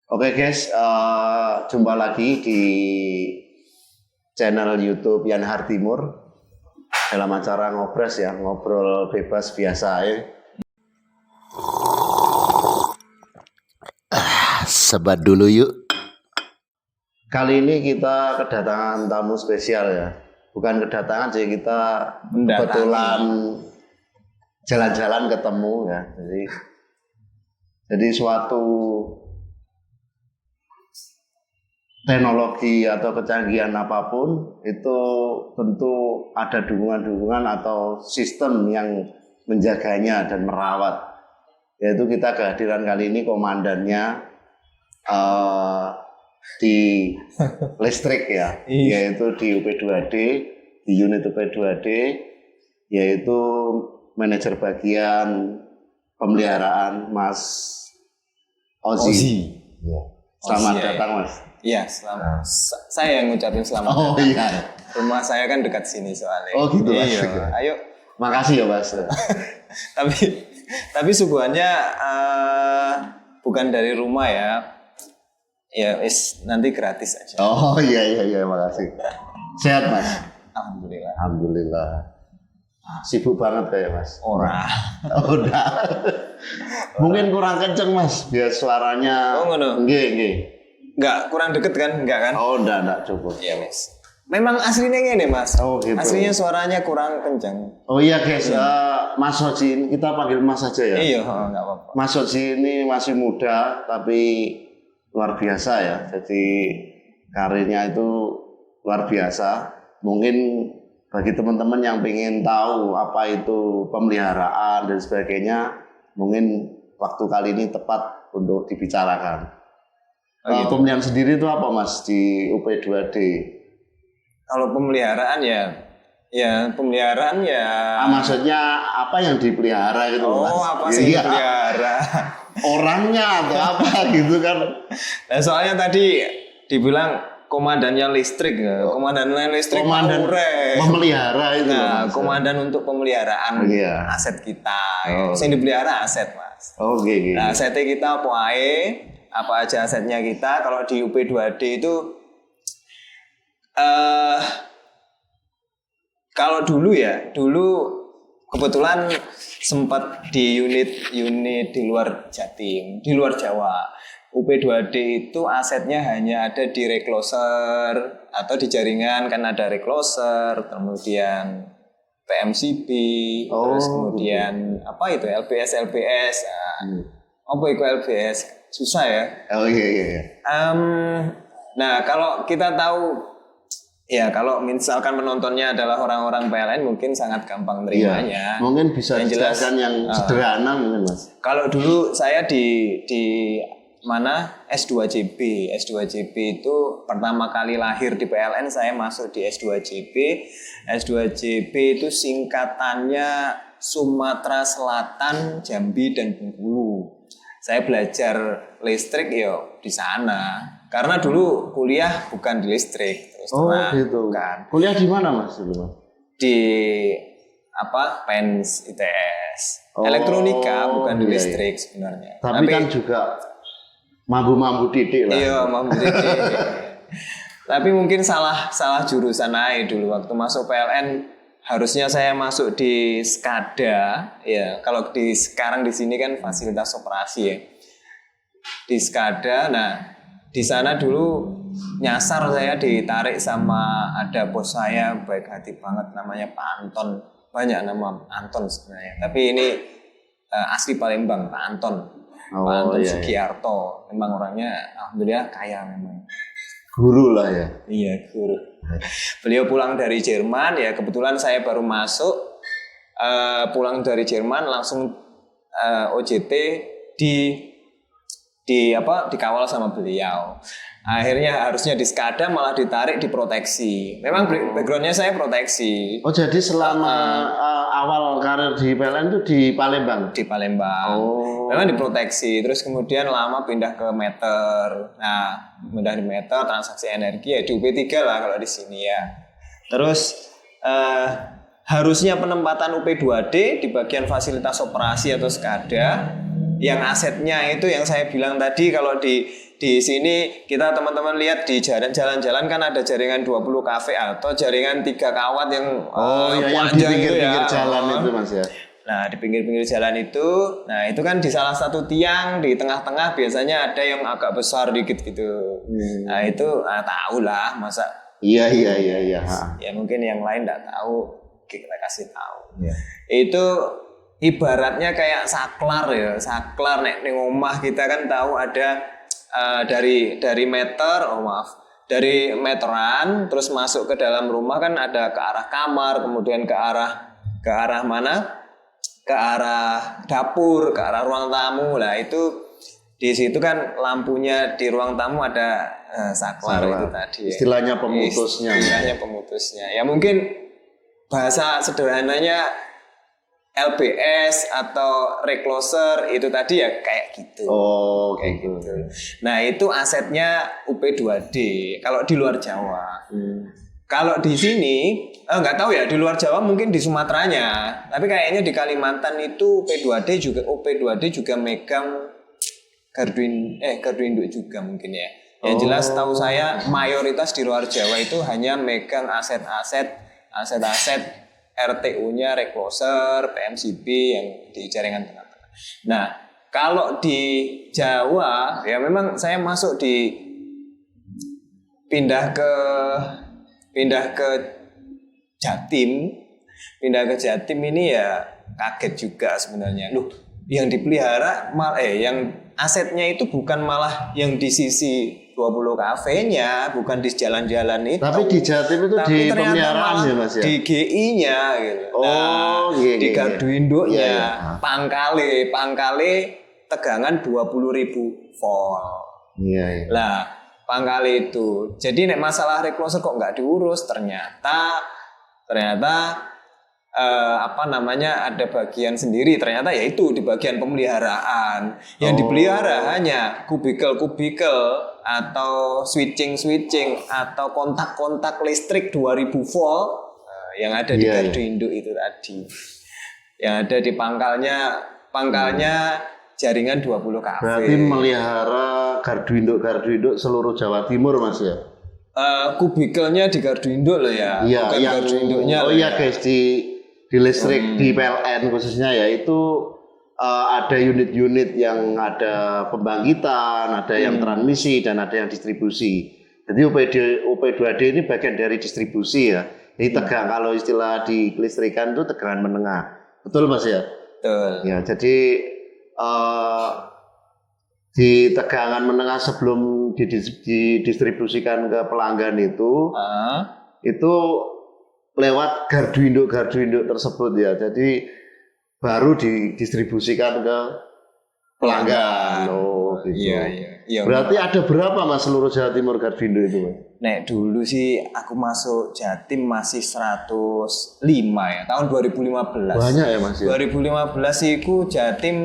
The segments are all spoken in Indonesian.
Oke guys, jumpa lagi di channel YouTube Yan Hartimur dalam acara ngobras ya, ngobrol bebas biasa ya. Sebat dulu yuk. Kali ini kita kedatangan tamu spesial ya. Bukan kedatangan sih, kita kebetulan jalan-jalan ketemu ya. Jadi suatu teknologi atau kecanggihan apapun itu tentu ada dukungan-dukungan atau sistem yang menjaganya dan merawat. Yaitu kita kehadiran kali ini komandannya di listrik ya, yaitu di UP2D, di unit UP2D, yaitu manajer bagian pemeliharaan Mas Ozi. Ya. Selamat datang Mas. Iya, selamat. Saya yang ngucapin selamat. Oh iya. Rumah saya kan dekat sini soalnya. Oh gitu Mas. Iya. Ayo. Makasih ya Mas. tapi suguhannya bukan dari rumah ya. Ya, nanti gratis aja. Oh iya, makasih. Sehat Mas? Alhamdulillah. Sibuk banget kayak Mas. Ora. Udah. Mungkin kurang kenceng Mas, biar suaranya. Oh ngono. Nggih. Enggak, kurang deket kan? Enggak kan? Oh, enggak cukup. Iya, Mas. Memang aslinya gini, Mas. Oh, gitu. Aslinya suaranya kurang kencang. Oh iya, guys. Mas Ozi, kita panggil Mas aja ya. Iya, enggak apa-apa. Mas Ozi ini masih muda, tapi luar biasa ya. Jadi karirnya itu luar biasa. Mungkin bagi teman-teman yang ingin tahu apa itu pemeliharaan dan sebagainya, mungkin waktu kali ini tepat untuk dibicarakan. Gitu. Pemeliharaan sendiri itu apa Mas di UP2D? Kalau pemeliharaan ya pemeliharaan ya. Maksudnya apa yang dipelihara gitu Mas? Oh, apa sih yang dipelihara? Orangnya atau apa gitu kan? Nah, soalnya tadi dibilang komandannya listrik ya. Komandan memelihara itu. Nah, komandan untuk pemeliharaan aset kita. Yang dipelihara aset Mas. Oh gitu. Nah, asetnya kita apa aja asetnya kita. Kalau di UP2D itu kalau dulu kebetulan sempat di unit di luar Jatim, di luar Jawa. UP2D itu asetnya hanya ada di recloser atau di jaringan, kan ada recloser, kemudian PMCB, terus kemudian apa itu LPS. Apa itu LPS? Susah ya. Oh iya. Nah kalau kita tahu ya, kalau misalkan menontonnya adalah orang-orang PLN mungkin sangat gampang terimanya. Mungkin bisa dijelaskan yang sederhana mungkin Mas. Kalau dulu saya di mana S2JB itu pertama kali lahir di PLN, saya masuk di S2JB itu singkatannya Sumatera Selatan, Jambi dan Bengkulu. Saya belajar listrik di sana karena dulu kuliah bukan di listrik terus gitu. Bukan. Kuliah di mana Mas dulu Mas? Di PENS ITS. Elektronika bukan di listrik sebenarnya. Tapi kan juga mampu didik lah. Iya, mampu didik. Tapi mungkin salah jurusan aja dulu waktu masuk PLN. Harusnya saya masuk di SCADA, ya. Kalau sekarang di sini kan fasilitas operasi ya. Di SCADA, nah di sana dulu nyasar saya ditarik sama ada bos saya baik hati banget namanya Pak Anton. Banyak nama Anton sebenarnya. Tapi ini asli Palembang, Pak Anton. Pak Anton Sugiarto. Memang orangnya alhamdulillah kaya memang. Guru lah ya. Iya, guru. Beliau pulang dari Jerman ya, kebetulan saya baru masuk pulang dari Jerman langsung OJT dikawal sama beliau. Akhirnya harusnya di SCADA malah ditarik di proteksi. Memang backgroundnya saya proteksi. Oh jadi selama awal karir di PLN itu di Palembang? Di Palembang. Oh. Memang di proteksi. Terus kemudian lama pindah ke meter. Nah pindah di meter transaksi energi ya di UP3 lah kalau di sini ya. Terus harusnya penempatan UP2D di bagian fasilitas operasi atau SCADA yang asetnya itu yang saya bilang tadi kalau di di sini kita teman-teman lihat di jalan-jalan kan ada jaringan 20 kafe atau jaringan 3 kawat yang yang di pinggir-pinggir jalan itu Mas ya. Nah, di pinggir-pinggir jalan itu, nah itu kan di salah satu tiang di tengah-tengah biasanya ada yang agak besar dikit gitu. Nah, itu tahu lah, masa Iya. ya mungkin yang lain enggak tahu, kita kasih tahu. Iya. Itu ibaratnya kayak saklar ya. Saklar nek ning omah kita kan tahu ada dari meter, dari meteran terus masuk ke dalam rumah kan ada ke arah kamar, kemudian ke arah mana? Ke arah dapur, ke arah ruang tamu. Lah itu di situ kan lampunya di ruang tamu ada saklar itu tadi. Istilahnya pemutusnya. Istilahnya pemutusnya. Ya mungkin bahasa sederhananya LBS atau recloser itu tadi ya kayak gitu. Oh, kayak gitu. Nah, itu asetnya UP2D kalau di luar Jawa. Kalau di sini nggak tahu ya, di luar Jawa mungkin di Sumateranya, tapi kayaknya di Kalimantan itu UP2D juga megang gardu induk juga mungkin ya. Yang jelas tahu saya mayoritas di luar Jawa itu hanya megang aset-aset RTU-nya recloser, PMCB yang di jaringan tengah-tengah. Nah, kalau di Jawa ya memang saya masuk pindah ke Jatim ini ya kaget juga sebenarnya. Loh, yang dipelihara yang asetnya itu bukan malah yang di sisi 20 kafenya, bukan di jalan-jalan itu. Tapi di Jatim itu di pemeliharaan ya Mas ya? Di GI-nya gitu. Di gardu induknya, pangkale tegangan 20.000 volt. Iya. Lah, pangkale itu. Jadi nek masalah recloser kok nggak diurus, ternyata ada bagian sendiri, ternyata yaitu di bagian pemeliharaan. Yang dipelihara hanya kubikel atau switching atau kontak listrik 2000 volt yang ada di gardu induk itu tadi. Yang ada di pangkalnya jaringan 20 kV. Berarti melihara gardu induk seluruh Jawa Timur Mas ya? Kubikelnya di gardu induk loh ya. Iya, bukan gardu induknya. Guys, di listrik di PLN khususnya ya itu ada unit-unit yang ada pembangkitan, ada yang transmisi dan ada yang distribusi. Jadi UP2D ini bagian dari distribusi ya. Jadi tegang, kalau istilah di kelistrikan itu tegangan menengah. Betul Mas ya? Betul. Ya, jadi di tegangan menengah sebelum didistribusikan ke pelanggan itu lewat gardu induk tersebut ya. Jadi baru didistribusikan ke pelanggan. Oh, gitu. Iya. Berarti ada berapa Mas seluruh Jawa Timur gardu induk itu, Mas? Nek dulu sih aku masuk Jatim masih 105 ya, tahun 2015. Banyak ya Mas ya? 2015 itu Jatim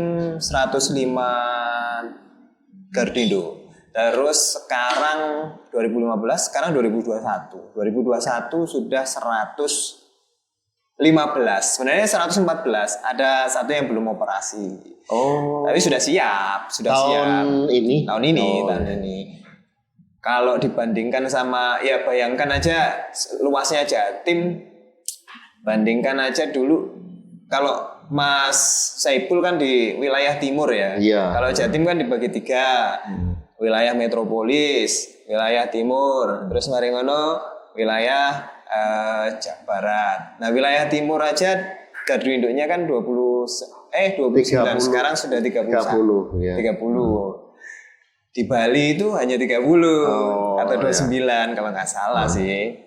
105 gardu induk. Terus sekarang 2015, sekarang 2021. 2021 sudah 115. Sebenarnya 114. Ada satu yang belum operasi. Oh. Tapi sudah siap. Tahun ini. Tahun ini. Kalau dibandingkan sama, ya bayangkan aja luasnya Jatim. Bandingkan aja dulu. Kalau Mas Saipul kan di wilayah timur ya. Iya. Kalau Jatim kan dibagi 3. Wilayah metropolis, wilayah timur, terus mari ngono wilayah Jawa Barat. Nah, wilayah timur aja gardu induknya kan 29, sekarang sudah 30. Ya. 30. Di Bali itu hanya 30 atau 29 kalau nggak salah sih.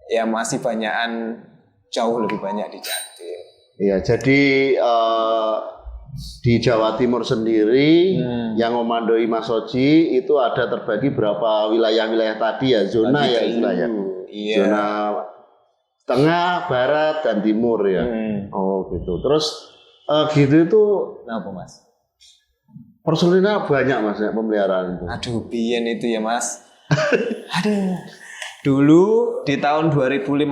Ya masih jauh lebih banyak di Jatim. Iya, jadi di Jawa Timur sendiri yang memandoi Mas Oji itu ada terbagi berapa wilayah-wilayah tadi ya, zona ya istilahnya. Iya. Zona tengah, barat dan timur ya. Oh gitu. Terus gitu itu kenapa Mas? Personilnya banyak Mas ya pemeliharaan itu. Aduh, biyen itu ya Mas. Dulu di tahun 2015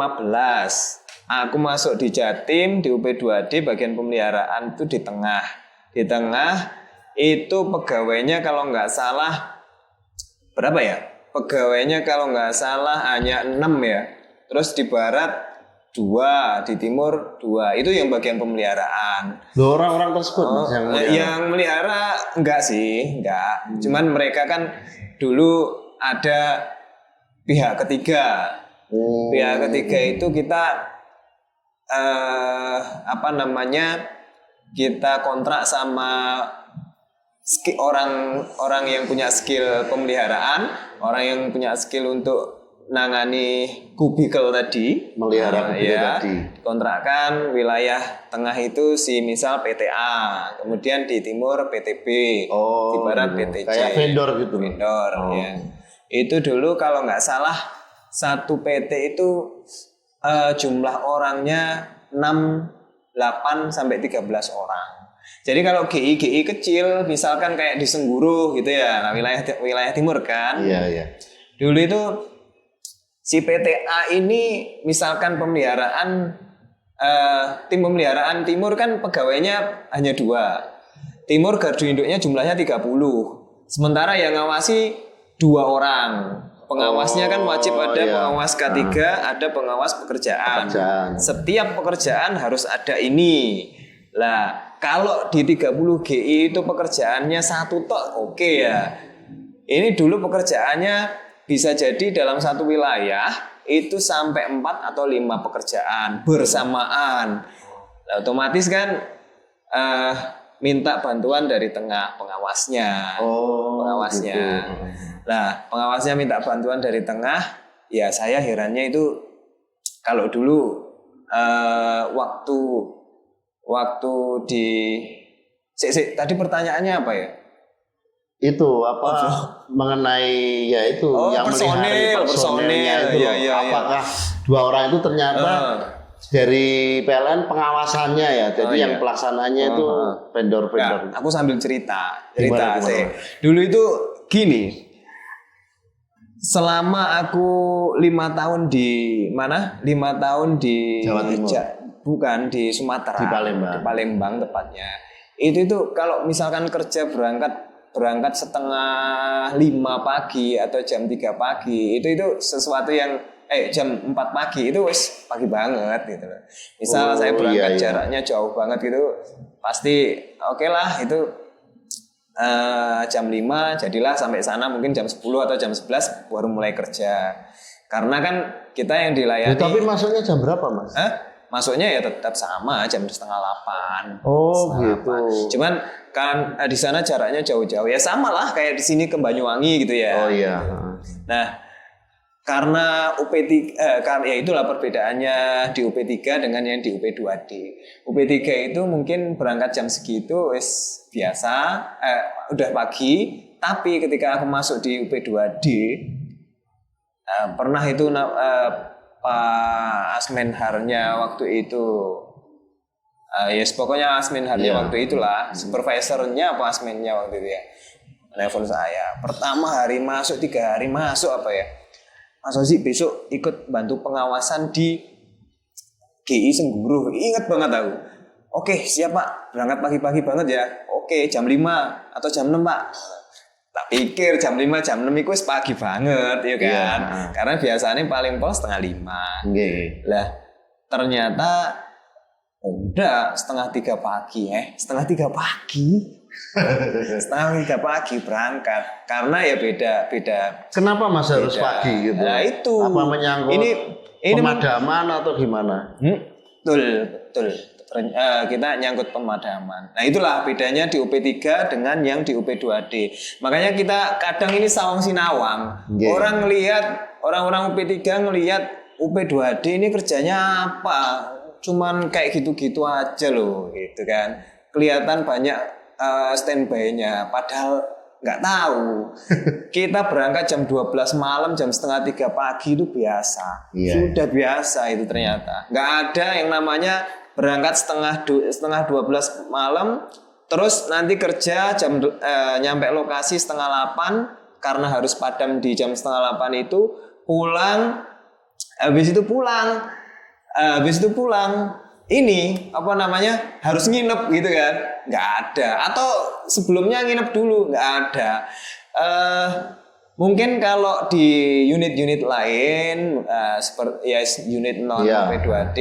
aku masuk di Jatim, di UP2D bagian pemeliharaan itu di tengah. Di tengah itu pegawainya kalau nggak salah berapa ya? Pegawainya kalau nggak salah hanya 6 ya. Terus di barat 2, di timur 2. Itu yang bagian pemeliharaan. Loh, orang-orang tersebut Mas, yang melihara enggak sih, enggak. Cuman mereka kan dulu ada pihak ketiga. Pihak ketiga itu kita kita kontrak sama orang yang punya skill pemeliharaan, orang yang punya skill untuk nangani kubikel tadi, melihara kubikel tadi. Kontrakkan wilayah tengah itu misal PTA, kemudian di timur PTB, di barat PTC. Kayak vendor gitu. Vendor, ya. Itu dulu kalau nggak salah satu PT itu jumlah orangnya 8 sampai 13 orang. Jadi kalau GI kecil, misalkan kayak di Sengguru gitu ya, nah wilayah timur kan. Iya. Dulu itu si PTA ini misalkan pemeliharaan tim pemeliharaan timur kan pegawainya hanya 2. Timur gardu induknya jumlahnya 30. Sementara yang ngawasi 2 orang. Pengawasnya kan wajib ada pengawas K3, ada pengawas pekerjaan. Setiap pekerjaan harus ada ini. Lah, kalau di 30 GI itu pekerjaannya 1 tok, oke ya. Ini dulu pekerjaannya bisa jadi dalam satu wilayah itu sampai 4 atau 5 pekerjaan bersamaan. Nah, otomatis kan minta bantuan dari tengah pengawasnya. Pengawasnya. Gitu. Nah, pengawasnya minta bantuan dari tengah, ya saya herannya itu kalau dulu waktu di tadi pertanyaannya apa ya? Itu mengenai ya itu yang personilnya itu apakah 2 orang itu ternyata dari PLN pengawasannya ya, jadi yang pelaksananya itu vendor. Nah, aku sambil cerita sih. Dulu itu gini. Selama aku 5 tahun di mana? 5 tahun di Jawa Timur. Bukan di Sumatera. Di Palembang tepatnya. Itu kalau misalkan kerja berangkat setengah 5 pagi atau jam 3 pagi, itu sesuatu yang jam 4 pagi itu wis pagi banget gitu loh. Misal saya berangkat jaraknya jauh banget gitu, pasti oke lah itu jam 5 jadilah sampai sana mungkin jam 10 atau jam 11 baru mulai kerja. Karena kan kita yang dilayani. Tapi masuknya jam berapa, Mas? Masuknya ya tetap sama jam 7:30. Gitu. Cuman kan di sana jaraknya jauh-jauh ya, sama lah kayak di sini ke Banyuwangi gitu ya. Nah, karena karena ya itulah perbedaannya di UP3 dengan yang di UP2D. UP3 itu mungkin berangkat jam segitu wis biasa, udah pagi, tapi ketika aku masuk di UP2D pernah itu Pak Asmenharnya waktu itu pokoknya Asmenharnya waktu itulah, supervisornya Pak Asmennya waktu itu ya, telepon saya pertama hari masuk, 3 hari masuk Mas Ozi besok ikut bantu pengawasan di GI Sengguru. Ingat banget aku. Oke, siap Pak. Berangkat pagi-pagi banget ya. Oke, jam 5 atau jam 6 Pak. Tak pikir jam 5, jam 6 itu pagi banget ya kan. Karena biasanya paling pol 4:30. Lah, ternyata udah 2:30 pagi setengah 3 pagi. Setengah 3 pagi berangkat karena ya beda. Kenapa Mas harus pagi gitu? Nah itu. Apa menyangkut ini pemadaman atau gimana? Betul. Kita nyangkut pemadaman. Nah itulah bedanya di UP3 dengan yang di UP2D. Makanya kita kadang ini sawang sinawang. Orang-orang UP3 ngelihat UP2D ini kerjanya apa? Cuman kayak gitu-gitu aja loh, gitu kan. Kelihatan banyak standby-nya, padahal nggak tahu. Kita berangkat jam 12 malam, jam 2:30 pagi itu biasa. Sudah biasa itu ternyata. Nggak ada yang namanya berangkat setengah 12 malam, terus nanti kerja nyampe lokasi 7:30 karena harus padam di jam 7:30 itu, habis itu pulang ini apa namanya harus nginep gitu kan, nggak ada. Atau sebelumnya nginep dulu, nggak ada. Mungkin kalau di unit-unit lain seperti ya unit non P2D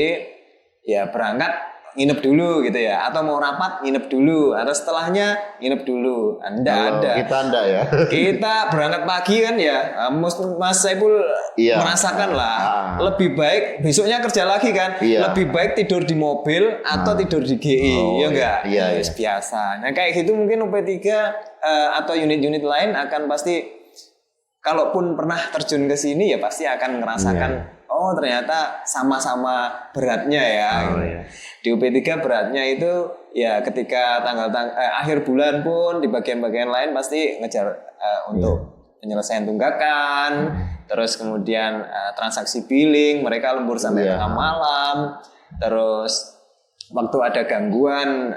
ya berangkat nginep dulu gitu ya, atau mau rapat nginep dulu, atau setelahnya nginep dulu. Anda ada. Kita enggak ya. Kita berangkat pagi kan ya, Mas Saiful merasakan lah. Lebih baik besoknya kerja lagi kan. Lebih baik tidur di mobil atau tidur di GI, ya enggak? Iya. Biasa. Nah kayak gitu mungkin UP3 atau unit-unit lain akan pasti, kalaupun pernah terjun ke sini ya pasti akan merasakan. Oh ternyata sama-sama beratnya ya. Di UP3 beratnya itu ya ketika akhir bulan pun di bagian-bagian lain pasti ngejar untuk penyelesaian tunggakan, terus kemudian transaksi billing, mereka lembur sampai tengah malam, terus waktu ada gangguan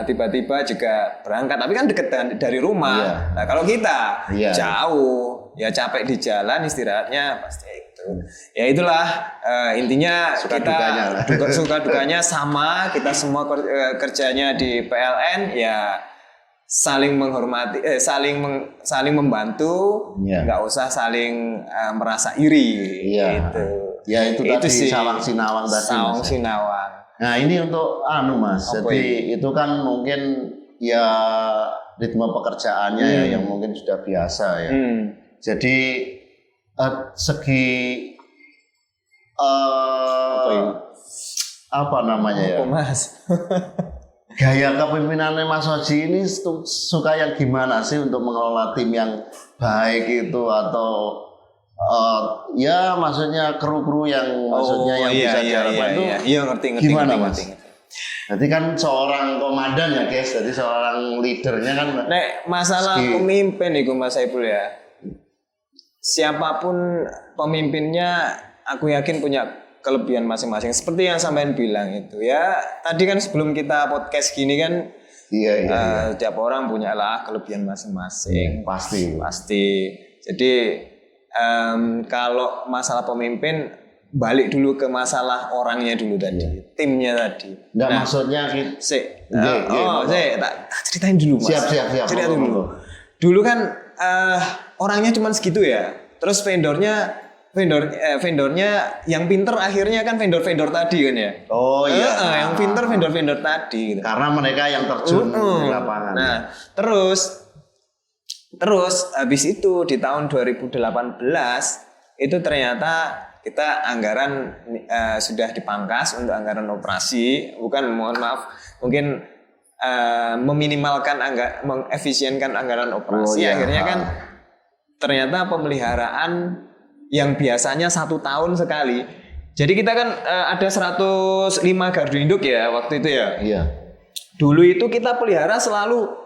tiba-tiba juga berangkat, tapi kan deket dari rumah. Nah kalau kita jauh, ya capek di jalan, istirahatnya pasti itu. Ya itulah intinya suka dukanya sama, kita semua kerjanya di PLN ya saling menghormati, saling membantu, nggak usah saling merasa iri. Gitu. Ya itu tadi sih, sawang sinawang tadi. Sawang sinawang. Nah ini untuk Mas, jadi itu kan mungkin ya ritme pekerjaannya ya yang mungkin sudah biasa ya. Jadi segi apa namanya ya? Mas? Gaya kepemimpinannya Mas Oji ini suka yang gimana sih untuk mengelola tim yang baik itu, atau ya maksudnya kru-kru yang maksudnya yang bisa diharapkan itu ngerti, gimana Mas? Jadi kan seorang komandan ya guys, jadi seorang leadernya kan. Nek masalah pemimpin itu Mas Saiful ya, siapapun pemimpinnya aku yakin punya kelebihan masing-masing. Seperti yang sampean bilang itu ya, tadi kan sebelum kita podcast gini kan tiap orang punya lah kelebihan masing-masing. Pasti. Jadi kalau masalah pemimpin, balik dulu ke masalah orangnya dulu tadi, timnya tadi. Maksudnya tak ceritain dulu Mas. Siap. Cerita dulu. Dulu kan orangnya cuma segitu ya. Terus vendornya yang pinter akhirnya kan vendor tadi kan ya. Yang pinter vendor tadi gitu. Karena mereka yang terjun di lapangan. Nah, terus habis itu di tahun 2018 itu ternyata kita anggaran sudah dipangkas untuk anggaran operasi, mungkin meminimalkan mengefisienkan anggaran operasi. Akhirnya kan ternyata pemeliharaan yang biasanya 1 tahun sekali. Jadi kita kan ada 105 gardu induk ya waktu itu ya. Iya. Dulu itu kita pelihara selalu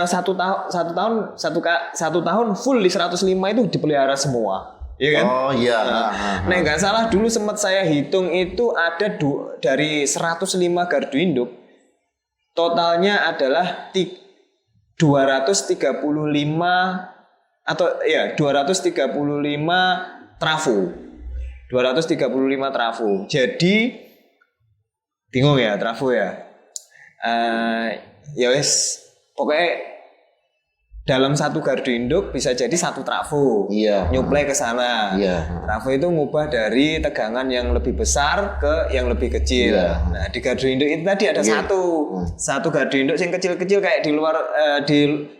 satu tahun full di 105 itu dipelihara semua. Iya kan? Oh iya. Nah nggak salah dulu sempat saya hitung itu ada dari 105 gardu induk totalnya adalah 235 trafo. 235 trafo. Jadi bingung ya trafo ya. Ya wes pokoknya dalam satu gardu induk bisa jadi 1 trafo. Nyuplai ke sana. Trafo itu ngubah dari tegangan yang lebih besar ke yang lebih kecil. Nah, di gardu induk itu tadi ada satu gardu induk yang kecil-kecil kayak di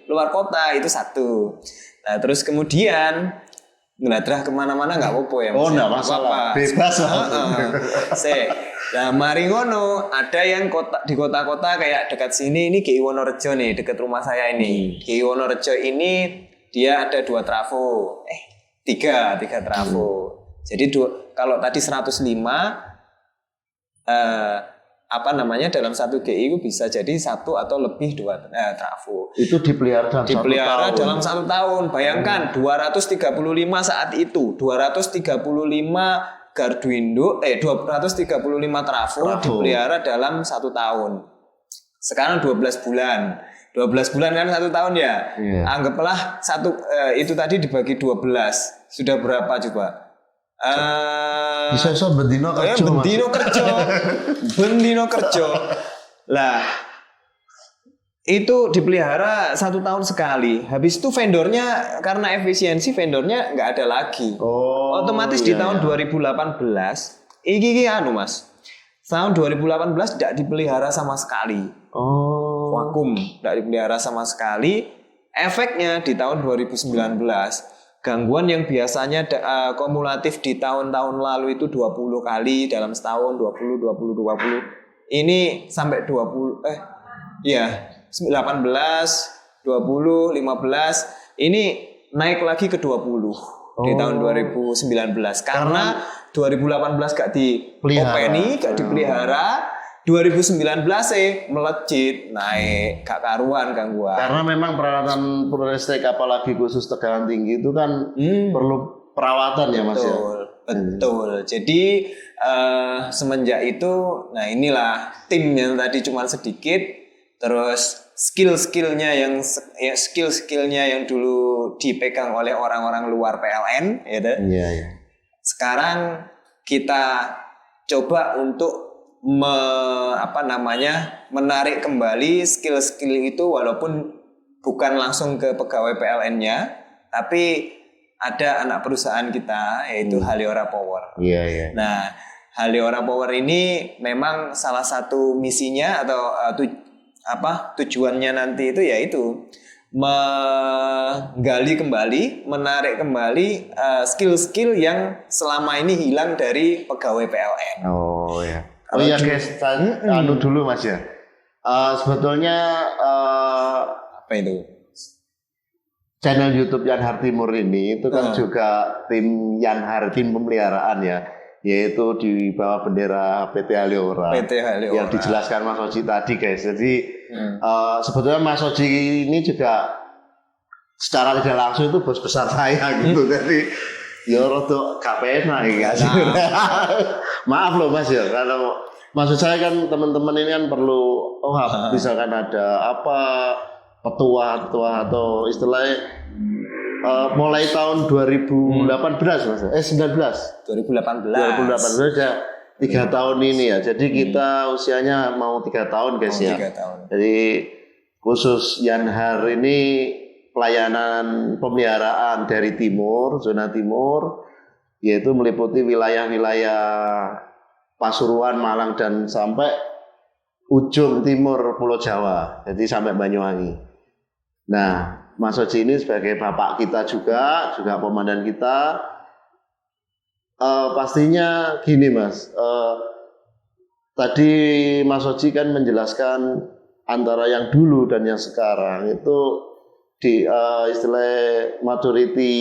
luar kota itu 1. Nah, terus kemudian ngeladrah kemana-mana nggak apa-apa ya. Nggak masalah. Bebas lah. Nah, mari ngono, ada yang di kota-kota kayak dekat sini, ini GI Wonorejo nih, dekat rumah saya ini. GI Wonorejo ini dia ada 2 trafo. 3 trafo. Jadi kalau tadi 105 dalam satu GI itu bisa jadi 1 atau lebih 2 trafo. Itu dipelihara dalam 1 tahun. Bayangkan 235 saat itu, 235 gardu induk 235 trafo dipelihara dalam 1 tahun. Sekarang 12 bulan. 12 bulan kan 1 tahun ya. Anggaplah itu tadi dibagi 12. Sudah berapa coba? Bisa bendino kerja. Bendino kerja. Lah, itu dipelihara 1 tahun sekali. Habis itu vendornya karena efisiensi vendornya nggak ada lagi. Otomatis di tahun 2018, iki anu Mas. Tahun 2018 tidak dipelihara sama sekali. Vakum, tidak dipelihara sama sekali. Efeknya di tahun 2019, gangguan yang biasanya kumulatif di tahun-tahun lalu itu 20 kali dalam setahun, 20. Ini sampai 18, 20, 15, ini naik lagi ke 20 di tahun 2019 karena 2018 gak dipelihara, 2019 melejit naik gak karuan gangguan. Karena memang peralatan listrik apalagi khusus tegangan tinggi itu kan perlu perawatan ya Mas ya. Betul. Jadi semenjak itu, nah inilah tim yang tadi cuma sedikit. Terus skill-skillnya yang dulu dipegang oleh orang-orang luar PLN, ya deh. Iya. Sekarang kita coba untuk menarik kembali skill-skill itu walaupun bukan langsung ke pegawai PLN-nya, tapi ada anak perusahaan kita yaitu Haliora Power. Iya. Nah, Haliora Power ini memang salah satu misinya atau tujuannya nanti itu yaitu menggali kembali, menarik kembali skill-skill yang selama ini hilang dari pegawai PLN. Iya guys, dulu Mas ya. Sebetulnya apa itu? Channel YouTube Yanhar Timur ini itu kan juga tim Yanhar, tim pemeliharaan ya. Yaitu di bawah bendera PT Haliora yang dijelaskan Mas Oji tadi guys. Jadi sebetulnya Mas Oji ini juga secara tidak langsung itu bos besar saya gitu. Jadi ya rada gak penak iki. Maaf loh Mas ya, kalau maksud saya kan teman-teman ini kan perlu misalkan ada petua atau istilahnya mulai tahun 2018 Mas. 2018 ya 3 tahun ini ya. Jadi kita usianya mau 3 tahun guys ya. 3 tahun. Jadi khusus Yanhar ini pelayanan pemeliharaan dari timur, zona timur, yaitu meliputi wilayah-wilayah Pasuruan, Malang dan sampai ujung timur Pulau Jawa. Jadi sampai Banyuwangi. Nah, Mas Oji ini sebagai bapak kita juga komandan kita, pastinya gini Mas, tadi Mas Oji kan menjelaskan antara yang dulu dan yang sekarang itu di istilah maturity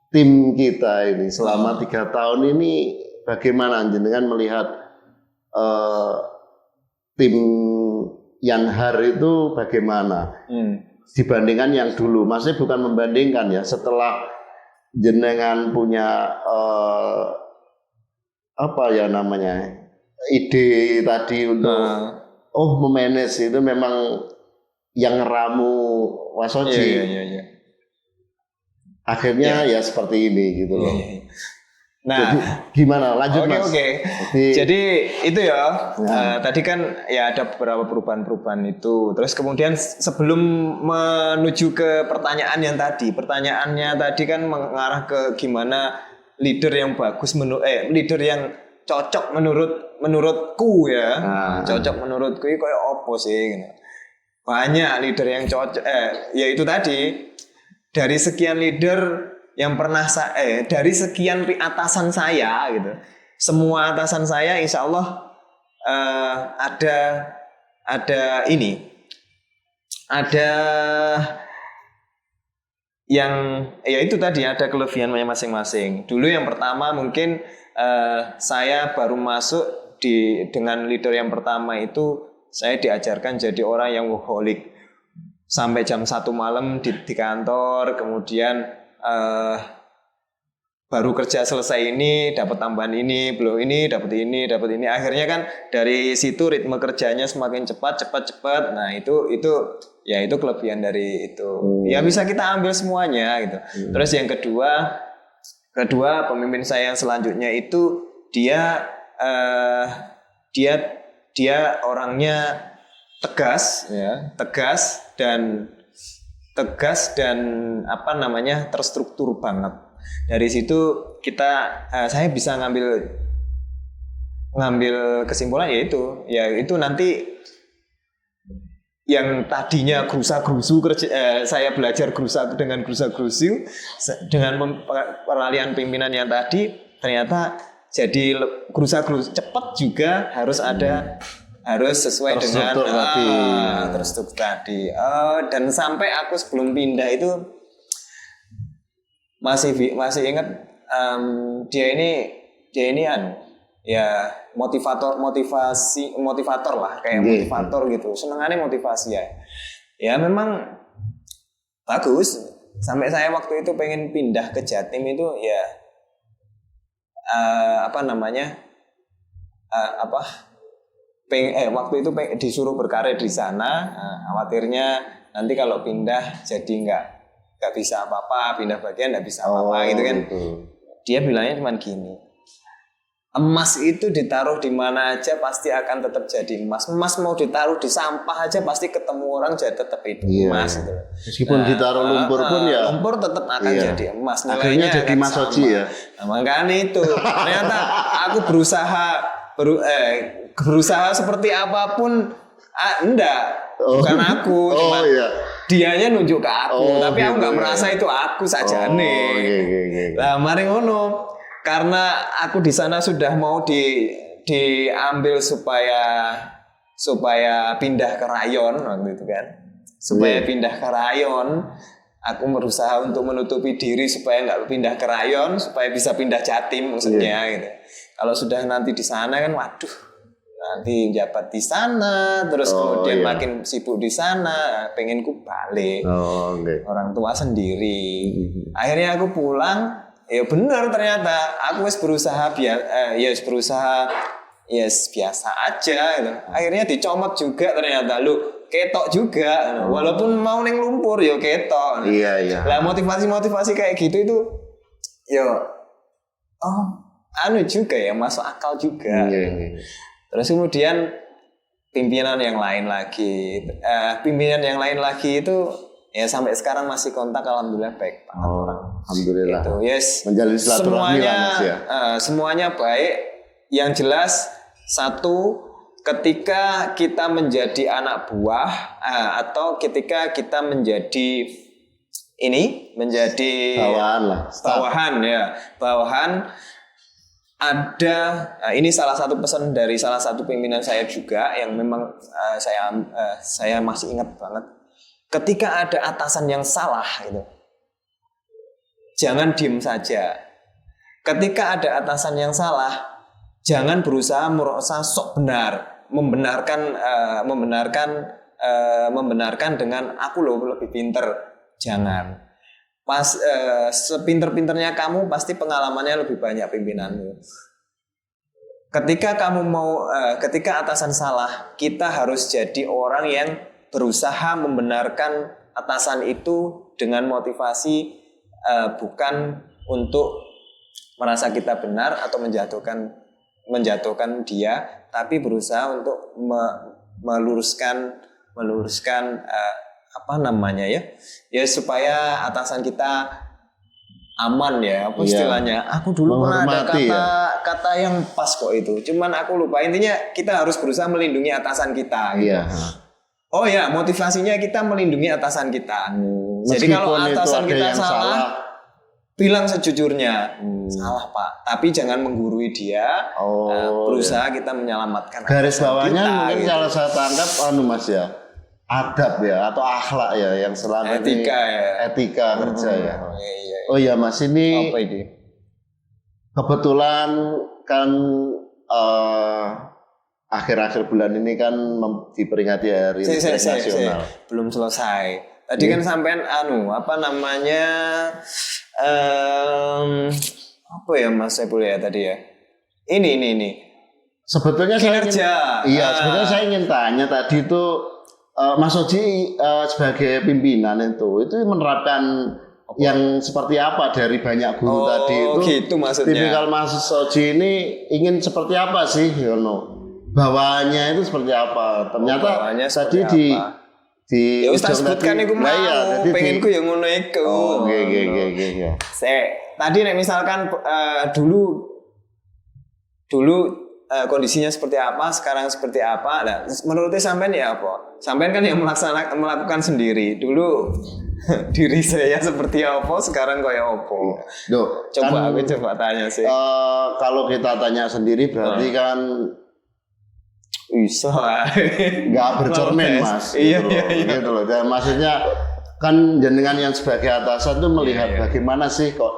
tim kita ini selama 3 tahun ini bagaimana jenengan melihat tim Yanhar itu bagaimana? Dibandingkan yang dulu, maksudnya bukan membandingkan ya. Setelah jenengan punya ide tadi untuk memanage itu memang yang ngeramu Mas Oji. Iya. Akhirnya ya seperti ini gitu loh. Nah, jadi, gimana lanjut Mas? Oke. Jadi itu ya. Tadi kan ya ada beberapa perubahan itu. Terus kemudian sebelum menuju ke pertanyaan yang tadi, pertanyaannya tadi kan mengarah ke gimana leader yang bagus leader yang cocok menurutku ya. Cocok menurutku itu kayak apa sih gitu. Banyak leader yang cocok ya itu tadi dari sekian leader yang pernah dari sekian atasan saya gitu, semua atasan saya insya Allah ada yang ya itu tadi ada kelebihannya masing-masing. Dulu yang pertama mungkin saya baru masuk dengan leader yang pertama itu saya diajarkan jadi orang yang workaholic sampai jam 1 malam di kantor, kemudian baru kerja selesai ini dapat tambahan ini, belum ini dapat ini, akhirnya kan dari situ ritme kerjanya semakin cepat. Nah itu kelebihan dari itu. Ya bisa kita ambil semuanya gitu. Terus yang kedua kedua pemimpin saya yang selanjutnya itu dia orangnya tegas ya, tegas dan apa namanya terstruktur banget. Dari situ saya bisa ngambil kesimpulan yaitu nanti yang tadinya gerusa-gerusu saya belajar dengan gerusa-gerusu dengan peralihan pimpinan yang tadi ternyata jadi gerusa-gerusu cepat juga harus sesuai dengan terstruktur tadi. Dan sampai aku sebelum pindah itu masih ingat dia ini ya motivator lah, kayak motivator gitu. Senengannya motivasi ya. Ya memang bagus. Sampai saya waktu itu pengen pindah ke Jatim itu ya waktu itu disuruh berkarir di sana. Khawatirnya nanti kalau pindah jadi nggak bisa apa-apa, pindah bagian nggak bisa apa-apa gitu kan. Dia bilangnya cuma gini, emas itu ditaruh di mana aja pasti akan tetap jadi emas. Emas mau ditaruh di sampah aja pasti ketemu orang jadi tetap itu emas. Gitu. Meskipun ditaruh lumpur pun ya. Lumpur tetap akan jadi emas. Akhirnya jadi Mas Oji ya. Nah, makanya itu. Ternyata aku berusaha seperti apapun, bukan aku. Cuma dianya nunjuk ke aku. Tapi aku nggak merasa itu aku saja nih. Lah mari ngono. Karena aku di sana sudah mau diambil supaya pindah ke rayon waktu itu kan. Supaya pindah ke rayon, aku berusaha untuk menutupi diri supaya nggak pindah ke rayon, supaya bisa pindah Jatim maksudnya gitu. Kalau sudah nanti di sana kan, waduh, nanti jabat di sana, terus kemudian makin sibuk di sana, pengenku balik. Orang tua sendiri. Akhirnya aku pulang. Ya benar ternyata aku berusaha biasa aja gitu. Akhirnya dicomot juga ternyata ketok juga walaupun mau neng lumpur ya ketok. Iya. Lah motivasi kayak gitu itu juga ya masuk akal juga. Terus kemudian pimpinan yang lain lagi itu ya sampai sekarang masih kontak, alhamdulillah baik banget orang. Alhamdulillah. Gitu, menjalin silaturahmi lah Mas ya. Semuanya baik. Yang jelas satu, ketika kita menjadi anak buah atau ketika kita menjadi bawahan ada ini salah satu pesan dari salah satu pimpinan saya juga yang memang saya masih ingat banget. Ketika ada atasan yang salah gitu, jangan diem saja. Ketika ada atasan yang salah, jangan berusaha merasa sok benar, membenarkan dengan aku lebih pinter. Jangan. Sepinter-pinternya kamu pasti pengalamannya lebih banyak pimpinanmu. Ketika ketika atasan salah, kita harus jadi orang yang berusaha membenarkan atasan itu dengan motivasi bukan untuk merasa kita benar atau menjatuhkan dia, tapi berusaha untuk meluruskan supaya atasan kita aman ya, apa istilahnya? Aku dulu pernah ada kata yang pas kok itu, cuman aku lupa. Intinya kita harus berusaha melindungi atasan kita. Gitu. Oh ya, motivasinya kita melindungi atasan kita. Jadi kalau atasan kita salah, bilang sejujurnya, salah Pak. Tapi jangan menggurui dia. Berusaha kita menyelamatkan. Garis bawahnya kita, mungkin gitu. kalau saya tangkap, Mas ya, adab ya atau akhlak ya yang selama etika kerja ya. Iya. Oh ya Mas, ini apa ini? Kebetulan kan akhir-akhir bulan ini kan diperingati Hari Listrik Nasional. Belum selesai. Tadi kan sampean apa ya Mas Saiful ya tadi ya? Ini. Sebetulnya kinerja. Sebetulnya saya ingin tanya tadi itu Mas Oji sebagai pimpinan itu menerapkan yang seperti apa dari banyak guru tadi itu. Gitu maksudnya. Tipikal mahasiswa Soji ini ingin seperti apa sih, bawaannya itu seperti apa? Ternyata tadi di ya wis tak sebutkan iku mau. Pengenku ya ngono iku. Oke. Tadi nek misalkan dulu kondisinya seperti apa, sekarang seperti apa. Nah, menurutnya sampean ya apa? Sampean kan yang melakukan sendiri. Dulu diri saya seperti apa, sekarang kayak apa. Coba aku tanya sih. Kalau kita tanya sendiri berarti kan bisa nggak bercermin, Mas. Iya. Gitu loh. Dan maksudnya kan jenengan yang sebagai atasan tuh melihat bagaimana sih kok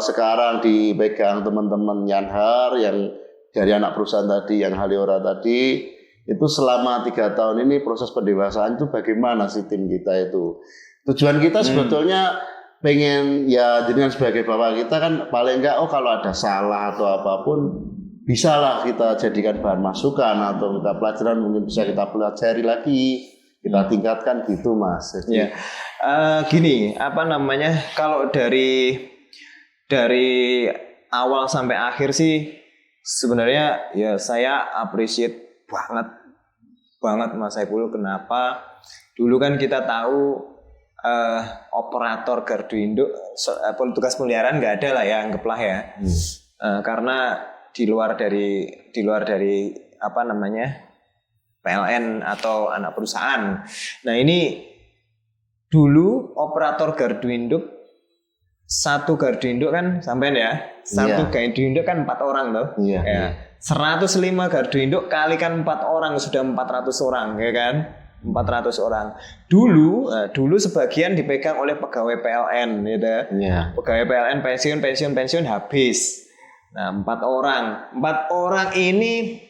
sekarang dipegang teman-teman Yanhar yang dari anak perusahaan tadi, yang Haliora tadi, itu selama 3 tahun ini proses pendewasaan itu bagaimana sih tim kita itu? Tujuan kita sebetulnya pengen ya jenengan sebagai bapak kita kan paling enggak kalau ada salah atau apapun bisalah kita jadikan bahan masukan atau kita pelajaran mungkin bisa kita pelajari lagi, kita tingkatkan gitu, Mas. Jadi, gini, kalau dari awal sampai akhir sih sebenarnya ya saya appreciate banget Mas Saiful. Kenapa? Dulu kan kita tahu operator gardu induk, petugas pemeliharaan nggak ada lah ya, anggaplah ya. Karena di luar dari PLN atau anak perusahaan. Nah ini dulu operator gardu induk, satu gardu induk kan sampean ya, gardu induk kan 4 orang loh. 105 gardu induk kalikan 4 orang sudah 400 orang ya kan. 400 orang. Dulu sebagian dipegang oleh pegawai PLN gitu. Pegawai PLN pensiun habis. Nah, 4 orang ini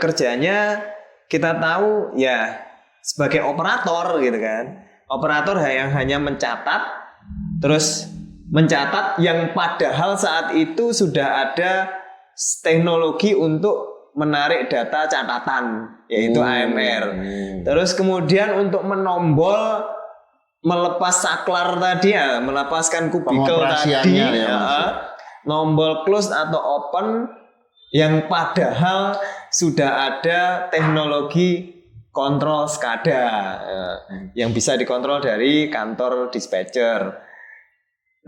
kerjanya kita tahu ya sebagai operator gitu kan. Operator yang hanya mencatat yang padahal saat itu sudah ada teknologi untuk menarik data catatan yaitu AMR. Terus kemudian untuk melepas saklar tadi ya, melepaskan kubikel tadi nombol close atau open yang padahal sudah ada teknologi kontrol SCADA yang bisa dikontrol dari kantor dispatcher.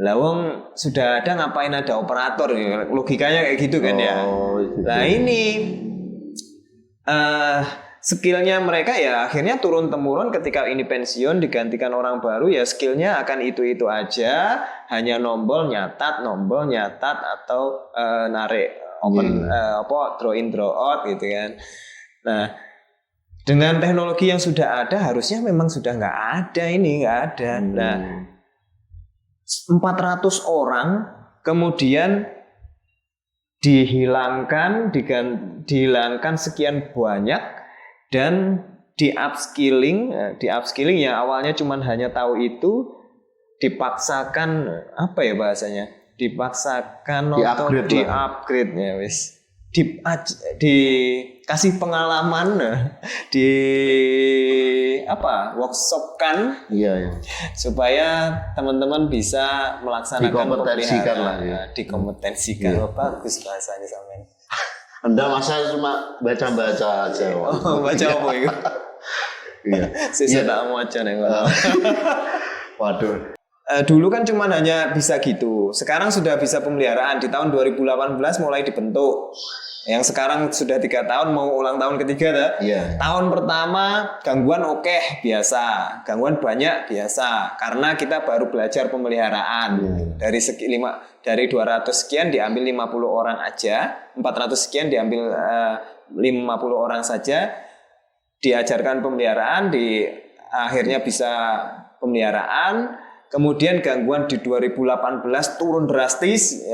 Lawang sudah ada, ngapain ada operator? Logikanya kayak gitu kan ya. Nah ini skillnya mereka ya akhirnya turun temurun. Ketika ini pensiun digantikan orang baru ya skillnya akan itu aja, hanya nombol nyatat atau narik open draw in draw out gitu kan. Nah dengan teknologi yang sudah ada harusnya memang sudah nggak ada. Nah 400 orang kemudian dihilangkan sekian banyak dan di upskilling yang awalnya cuma hanya tahu itu dipaksakan di-upgrade ya wis. Dikasih pengalaman, workshopkan, supaya teman-teman bisa melaksanakan pemeliharaan, dikompetensikan. Bagus bahasanya sampean. Anda masa cuma baca-baca aja. Baca apa itu? Iya. Sisa tak mau aja nih. Waduh. Dulu kan cuma hanya bisa gitu. Sekarang sudah bisa pemeliharaan. Di tahun 2018 mulai dibentuk. Yang sekarang sudah 3 tahun mau ulang tahun ketiga Tahun pertama gangguan biasa. Gangguan banyak biasa. Karena kita baru belajar pemeliharaan. Dari 200 sekian diambil 50 orang aja. 400 sekian diambil 50 orang saja. Diajarkan pemeliharaan. Akhirnya bisa pemeliharaan. Kemudian gangguan di 2018 turun drastis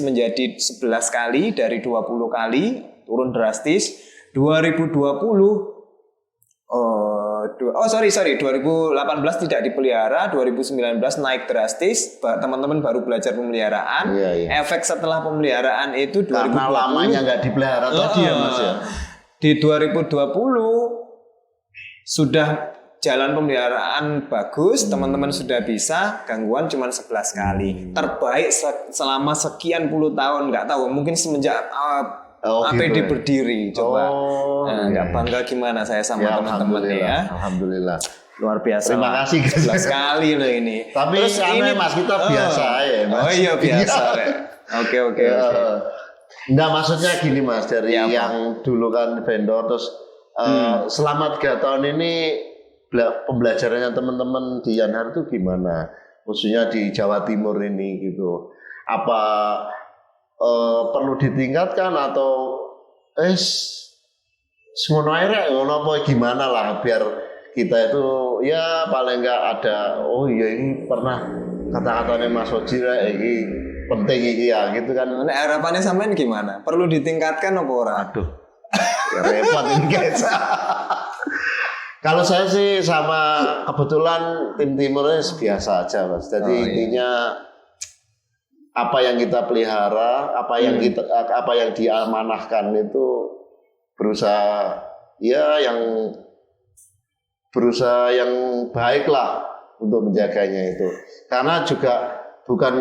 menjadi 11 kali dari 20 kali, turun drastis. 2018 tidak dipelihara, 2019 naik drastis, teman-teman baru belajar pemeliharaan. Efek setelah pemeliharaan itu 2020 karena lamanya nggak dipelihara tadi ya Mas ya. Di 2020 sudah jalan pemeliharaan bagus, teman-teman sudah bisa, gangguan cuma 11 kali. Terbaik selama sekian puluh tahun, nggak tahu, mungkin semenjak APD berdiri. Coba, nggak bangga gimana saya sama teman-teman ya. Alhamdulillah. Luar biasa. Terima kasih. 11 kali loh ini. Tapi terus ini Mas, kita biasa ya Mas. Oh iya biasa. Oke. Enggak, maksudnya gini Mas, dari ya, yang dulu kan vendor terus selama 3 tahun ini pembelajarannya teman-teman di Yanhar itu gimana? Khususnya di Jawa Timur ini gitu. Apa perlu ditingkatkan atau semono ae rek ngono apa gimana lah biar kita itu ya paling enggak ada ini pernah kata-katanya Mas Oji rek iki penting iki ya gitu kan. Nah, harapannya sampean gimana? Perlu ditingkatkan apa ora? Aduh. Ya repot ini guys. Kalau saya sih sama kebetulan tim timurnya biasa aja Mas. Jadi intinya apa yang kita pelihara, apa yang diamanahkan itu berusaha yang baik lah untuk menjaganya itu. Karena juga bukan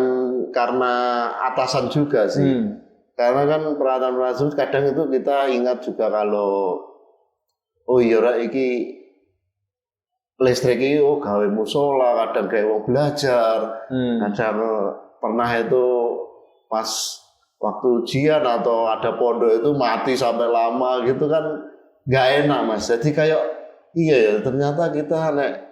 karena atasan juga sih. Karena kan peralatan kadang itu kita ingat juga kalau iki listrik iki gawe musola, kadang gawe wong belajar, kadang pernah itu pas waktu ujian atau ada pondok itu mati sampai lama gitu kan nggak enak Mas. Jadi kayak iya ya ternyata kita kayak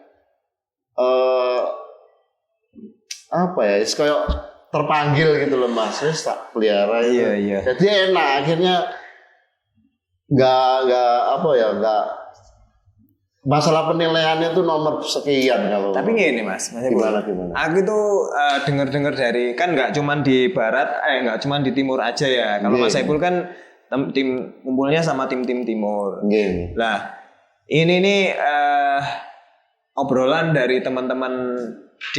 terpanggil gitu loh Mas, tak pelihara itu. Iya. Jadi enak akhirnya nggak masalah penilaiannya itu nomor sekian kalau. Tapi gini Mas, gimana? Aku tuh dengar dari kan nggak cuma di barat, nggak cuma di timur aja ya. Kalau Mas Saiful kan tim kumpulnya sama tim timur. Lah ini nih obrolan dari teman-teman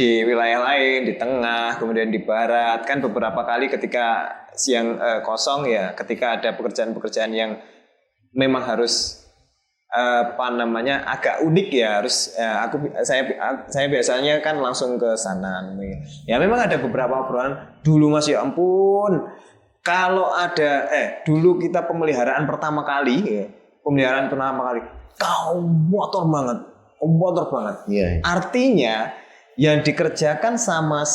di wilayah lain, di tengah, kemudian di barat. Kan beberapa kali ketika siang kosong ya, ketika ada pekerjaan-pekerjaan yang memang harus agak unik ya, harus saya biasanya kan langsung ke sana. Ya memang ada beberapa obrolan dulu Mas, ya ampun. Kalau ada dulu kita pemeliharaan pertama kali kau motor banget. Yeah. Artinya yang dikerjakan sama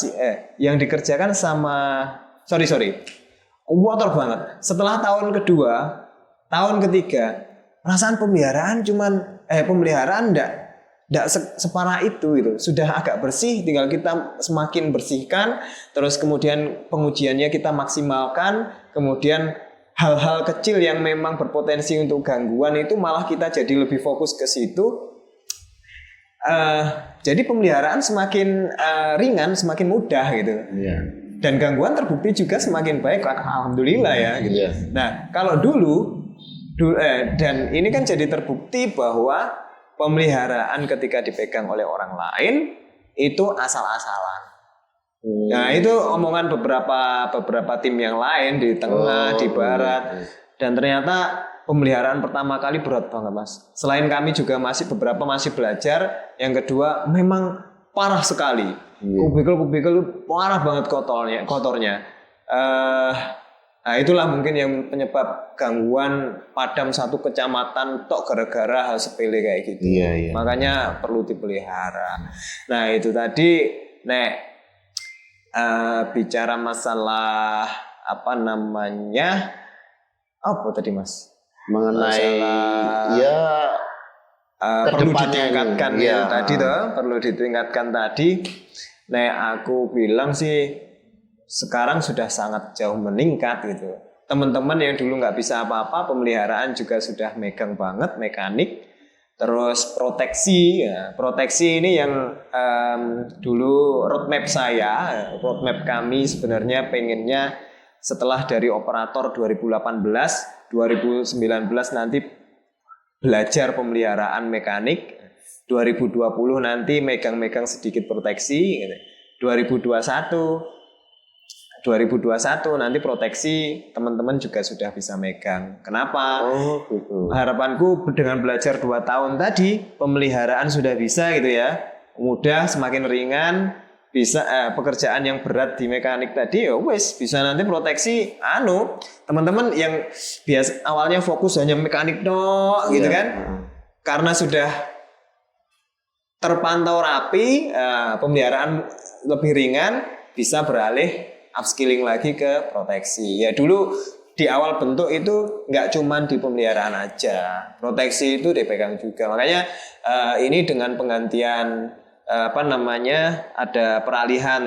motor banget. Setelah tahun kedua, tahun ketiga, perasaan pemeliharaan enggak separah itu gitu. Sudah agak bersih, tinggal kita semakin bersihkan, terus kemudian pengujiannya kita maksimalkan, kemudian hal-hal kecil yang memang berpotensi untuk gangguan itu malah kita jadi lebih fokus ke situ. Jadi pemeliharaan semakin ringan, semakin mudah gitu. Yeah. Dan gangguan terbukti juga semakin baik, alhamdulillah ya. Gitu. Yeah. Nah, kalau dulu dan ini kan jadi terbukti bahwa pemeliharaan ketika dipegang oleh orang lain itu asal-asalan. Nah, itu omongan beberapa tim yang lain di tengah, di barat, dan ternyata pemeliharaan pertama kali berat banget Mas. Selain kami juga masih belajar. Yang kedua memang parah sekali. Kubikel parah banget kotornya. Nah itulah mungkin yang penyebab gangguan padam satu kecamatan tok gara-gara hal sepele kayak gitu. Iya. Makanya perlu dipelihara. Nah itu tadi bicara masalah apa tadi Mas? Mengenai perlu ditingkatkan ya tadi perlu ditingkatkan tadi. Nah aku bilang sih sekarang sudah sangat jauh meningkat gitu. Teman-teman yang dulu nggak bisa apa-apa, pemeliharaan juga sudah megang banget, mekanik. Terus proteksi ini yang dulu roadmap kami sebenarnya pengennya setelah dari operator 2018, 2019 nanti belajar pemeliharaan mekanik, 2020 nanti megang-megang sedikit proteksi, 2021 2021 nanti proteksi teman-teman juga sudah bisa megang. Kenapa? Oh, gitu. Harapanku dengan belajar 2 tahun tadi, pemeliharaan sudah bisa gitu ya. Mudah, semakin ringan, bisa pekerjaan yang berat di mekanik tadi ya wes bisa nanti proteksi teman-teman yang biasa awalnya fokus hanya mekanik gitu kan. Karena sudah terpantau rapi, pemeliharaan lebih ringan, bisa beralih upskilling lagi ke proteksi. Ya dulu di awal bentuk itu nggak cuma di pemeliharaan aja, proteksi itu dipegang juga. Makanya ini dengan penggantian ada peralihan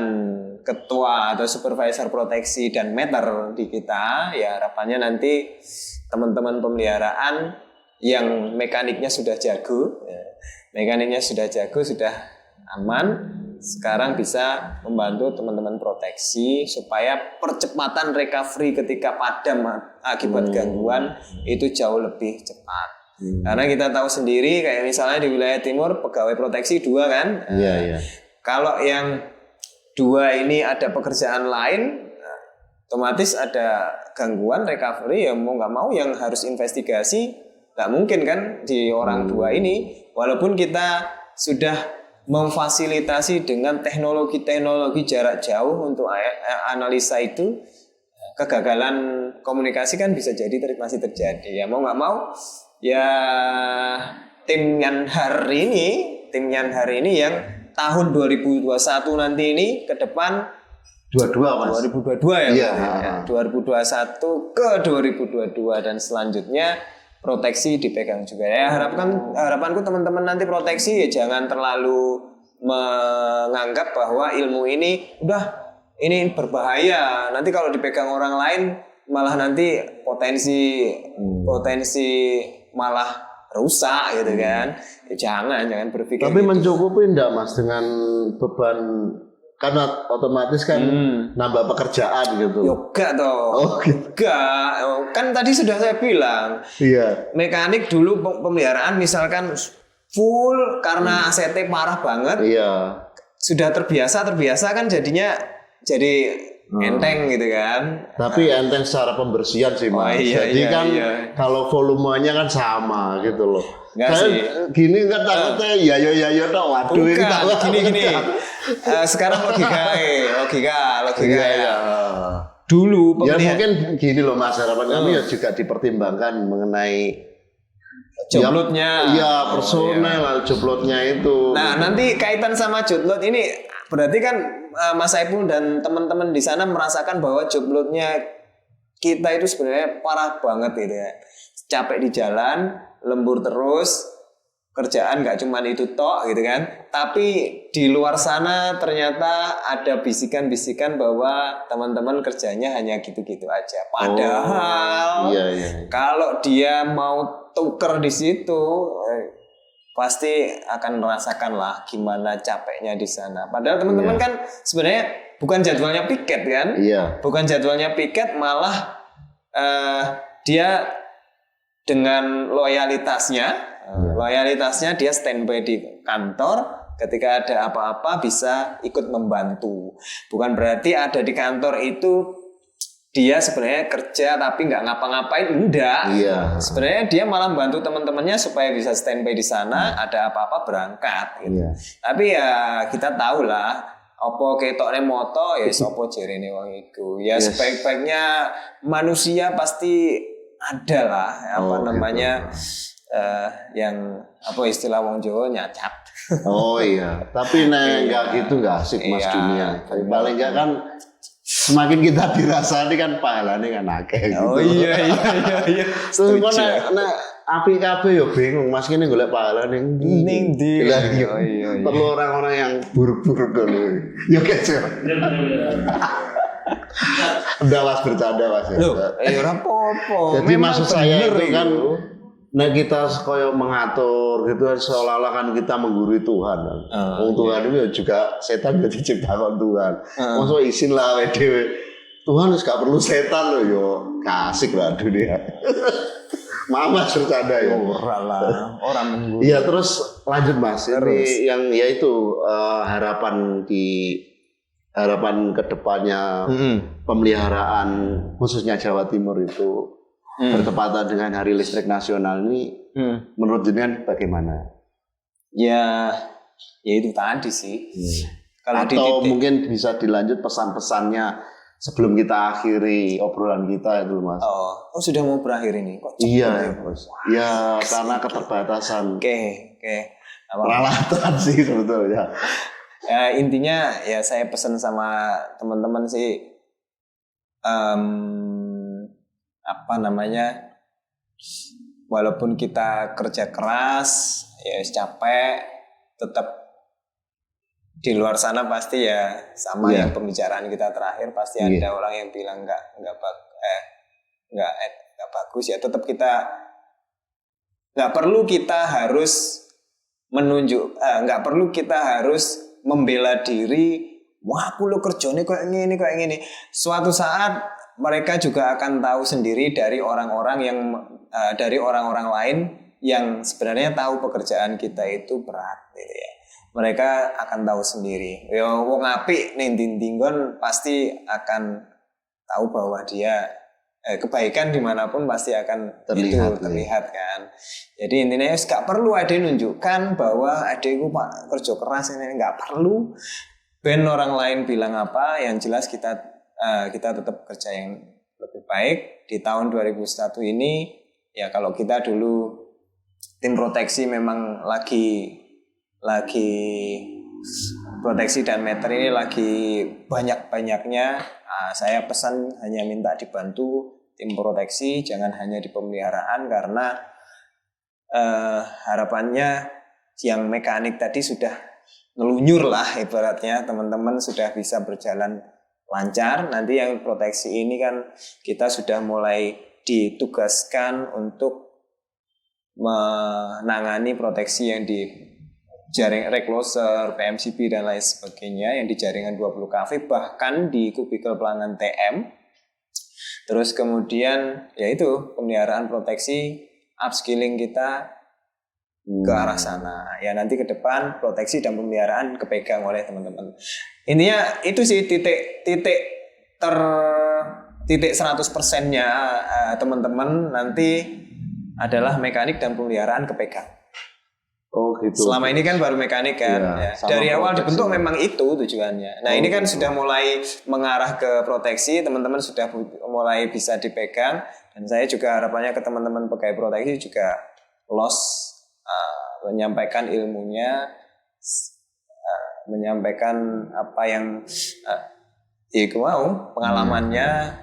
ketua atau supervisor proteksi dan meter di kita, ya harapannya nanti teman-teman pemeliharaan yang mekaniknya sudah jago, sudah aman, sekarang bisa membantu teman-teman proteksi supaya percepatan recovery ketika padam akibat gangguan itu jauh lebih cepat. Karena kita tahu sendiri kayak misalnya di wilayah timur pegawai proteksi 2 kan. Iya. Kalau yang 2 ini ada pekerjaan lain, otomatis ada gangguan recovery ya mau nggak mau yang harus investigasi nggak mungkin kan di orang 2 ini. Walaupun kita sudah memfasilitasi dengan teknologi jarak jauh untuk analisa itu, kegagalan komunikasi kan bisa jadi masih terjadi. Ya mau nggak mau ya tim Yanhar ini yang tahun 2021 nanti ini ke depan 22 Mas. 2022 ya. Iya. Ya, 2021 ke 2022 dan selanjutnya proteksi dipegang juga. Ya harapanku teman-teman nanti proteksi ya jangan terlalu menganggap bahwa ilmu ini ini berbahaya. Nanti kalau dipegang orang lain malah nanti potensi malah rusak gitu kan. Ya, jangan berpikir. Tapi gitu. mencukupi enggak Mas dengan beban, karena otomatis kan nambah pekerjaan gitu. Yoga toh. Oh, gitu. Kan tadi sudah saya bilang. Iya. Mekanik dulu pemeliharaan misalkan full karena ACT parah banget. Iya. Sudah terbiasa kan jadinya jadi enteng gitu kan. Tapi enteng secara pembersihan sih Mas. Jadi kalau volumenya kan sama gitu loh. Enggak sih. Gini kan takutnya ya tok. Waduh ini takut gini. Sekarang logika ya. Dulu ya mungkin gini loh Mas, harapan kami ya juga dipertimbangkan mengenai joblotnya. Iya, personel joblotnya itu. Nah, nanti kaitan sama joblot ini berarti kan Mas Saiful dan teman-teman di sana merasakan bahwa joblotnya kita itu sebenarnya parah banget gitu ya. Capek di jalan, lembur terus, kerjaan nggak cuma itu tok gitu kan. Tapi di luar sana ternyata ada bisikan-bisikan bahwa teman-teman kerjanya hanya gitu-gitu aja. Padahal kalau dia mau tuker di situ pasti akan merasakan lah gimana capeknya di sana. Padahal teman-teman kan sebenarnya bukan jadwalnya piket kan? Iya. Bukan jadwalnya piket, malah dia dengan loyalitasnya dia standby di kantor. Ketika ada apa-apa bisa ikut membantu. Bukan berarti ada di kantor itu dia sebenarnya kerja tapi nggak ngapa-ngapain, enggak. Iya. Sebenarnya dia malah membantu teman-temannya supaya bisa standby di sana, ada apa-apa berangkat gitu. Iya. Tapi ya kita tahu lah, opo ketokne moto ya sopo jerene wong iku. Ya sebaik-baiknya manusia pasti ada lah yang apa istilah wong Jawa nyacat. Oh iya, tapi enggak gitu enggak asik Mas dunia. Tapi paling enggak kan semakin kita dirasani kan pahalane kan akeh gitu. Oh iya. Terus kok nek api kabeh yo bingung Mas kene golek pahala ning ndi. Oh iya. Perlu orang-orang yang buruk-buruk dulu. Yo kecil. Udah Mas bercanda Mas. Loh, ora apa-apa. Jadi maksud saya itu kan nek kita koyo mengatur gitu seolah-olah kan kita menggurui Tuhan. Tuhan itu juga setan jadi ciptaan Tuhan. Maksud izin lah dhewe. Tuhan wis gak perlu setan loh yo. Kasik lah dunia. Mama bercanda ya. Ora lah, orang menggurui. Iya, terus lanjut Mas. Ini yang yaitu harapan ke depannya pemeliharaan khususnya Jawa Timur itu bertepatan dengan Hari Listrik Nasional ini, menurut jenengan bagaimana? Ya itu tadi sih. Kalau atau mungkin bisa dilanjut pesan-pesannya sebelum kita akhiri obrolan kita itu, Mas. Oh sudah mau berakhir ini kok? Iya, Mas. Ya karena keterbatasan. Oke. Peralatan sih sebetulnya. Ya, intinya ya saya pesan sama teman-teman sih, walaupun kita kerja keras, ya capek, tetap di luar sana pasti ya sama yang pembicaraan kita terakhir, pasti ada orang yang bilang nggak bagus ya. Tetap kita nggak perlu kita harus nggak perlu kita harus membela diri. Wah, aku lo kerjanya kayak gini. Suatu saat mereka juga akan tahu sendiri dari orang-orang lain yang sebenarnya tahu pekerjaan kita itu berat, gitu ya. Mereka akan tahu sendiri. Ya, wong apik ning dindinggon pasti akan tahu bahwa dia kebaikan dimanapun pasti akan terlihat kan. Jadi intinya gak perlu ada nunjukkan bahwa adekku pak kerja keras ini, nggak perlu. Ben orang lain bilang apa, yang jelas kita tetap kerja yang lebih baik di tahun 2001 ini. Ya kalau kita dulu tim proteksi memang lagi proteksi dan meter ini lagi banyak-banyaknya. Saya pesan hanya minta dibantu tim proteksi, jangan hanya di pemeliharaan, karena harapannya yang mekanik tadi sudah ngelunyur lah ibaratnya, teman-teman sudah bisa berjalan lancar. Nanti yang proteksi ini kan kita sudah mulai ditugaskan untuk menangani proteksi yang di jaring recloser, PMCB dan lain sebagainya yang di jaringan 20 kV, bahkan di kubikel pelanggan TM. Terus kemudian yaitu pemeliharaan proteksi, upskilling kita ke arah sana. Ya nanti ke depan proteksi dan pemeliharaan kepegang oleh teman-teman. Intinya itu sih titik 100%-nya teman-teman nanti adalah mekanik dan pemeliharaan kepegang. Oh gitu. Selama ini kan baru mekanik kan. Ya. Dari awal dibentuk memang itu tujuannya. Nah ini kan sudah mulai mengarah ke proteksi, teman-teman sudah mulai bisa dipegang. Dan saya juga harapannya ke teman-teman pegawai proteksi juga menyampaikan ilmunya, menyampaikan apa yang pengalamannya,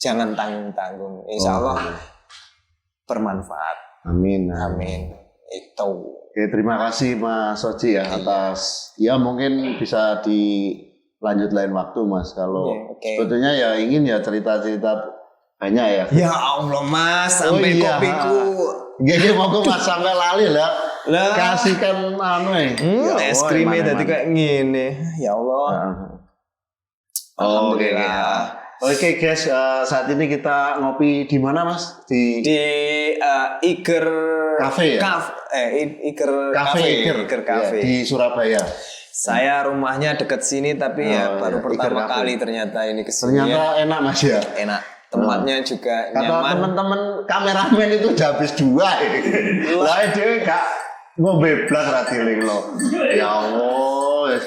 jangan tanggung-tanggung. Insya Allah bermanfaat. Amin. Itu. Oke, terima kasih Mas Soji ya atas mungkin bisa dilanjut lain waktu Mas. Kalau sebetulnya ya ingin ya cerita-cerita banyak ya. Ya Allah Mas, sampai kopiku. Gede mau Mas sampai lali lah. Kasihkan es krimnya tadi kayak gini. Ya Allah. Alhamdulillah. Oke guys, saat ini kita ngopi di mana Mas? Di Iger Cafe ya? Iger Cafe di Surabaya. Saya rumahnya dekat sini tapi baru pertama kali ternyata ini kesini. Ternyata enak Mas ya? Enak. Tempatnya juga kata nyaman. Teman-teman kameramen itu udah habis 2 lah dia gak mau bebas ratiling lo. Ya Allah.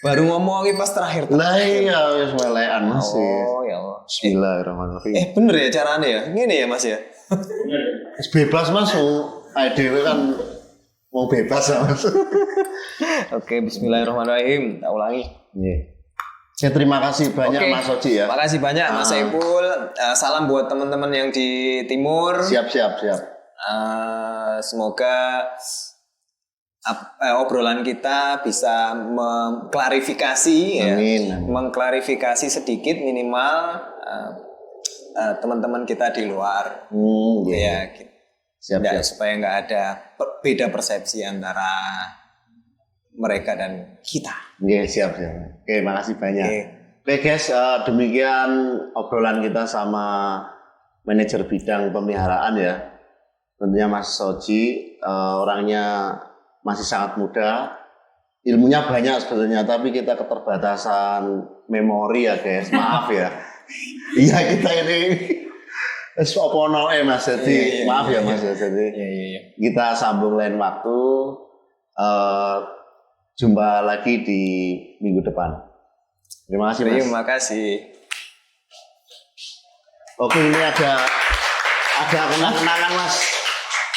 Baru ngomong pas terakhir. Lah iya wis welekan Mas. Oh ya Allah. Bismillahirrahmanirrahim. Bener ya caranya ya? Gini ya Mas ya? Wis bebas Mas. Dhewe kan mau bebas Mas. Oke, bismillahirrahmanirrahim. Tak ulangi. Ya, terima kasih banyak Mas Soji ya. Makasih banyak Mas Saiful. Salam buat teman-teman yang di timur. Siap. Semoga obrolan kita bisa mengklarifikasi mengklarifikasi sedikit minimal teman-teman kita di luar. Siap. Supaya nggak ada beda persepsi antara mereka dan kita. Siap. Oke, makasih banyak. Oke guys, demikian obrolan kita sama manajer bidang pemeliharaan ya. Tentunya Mas Soji orangnya masih sangat muda, ilmunya banyak sebenarnya, tapi kita keterbatasan memori ya guys, maaf ya. Iya kita ini sopono Mas, jadi maaf ya Mas, jadi kita sambung lain waktu, jumpa lagi di minggu depan. Terima kasih Mas. Terima kasih. Oke, ini ada kenang-kenangan Mas,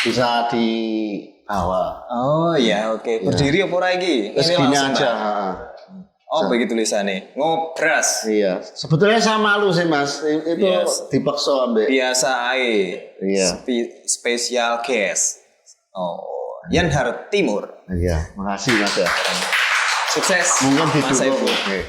bisa dibawa. Oh ya, oke. Berdiri apa lagi? Terus gini aja. Oh begitu tulisannya. Ngobras. Iya. Sebetulnya saya malu sih Mas. Itu dipaksa ambil. Biasa ae. Iya. Special guest. Oh, Yanhar Timur. Iya. Makasih Mas ya. Sukses. Mungkin Mas ditutup. Saiful. Oke.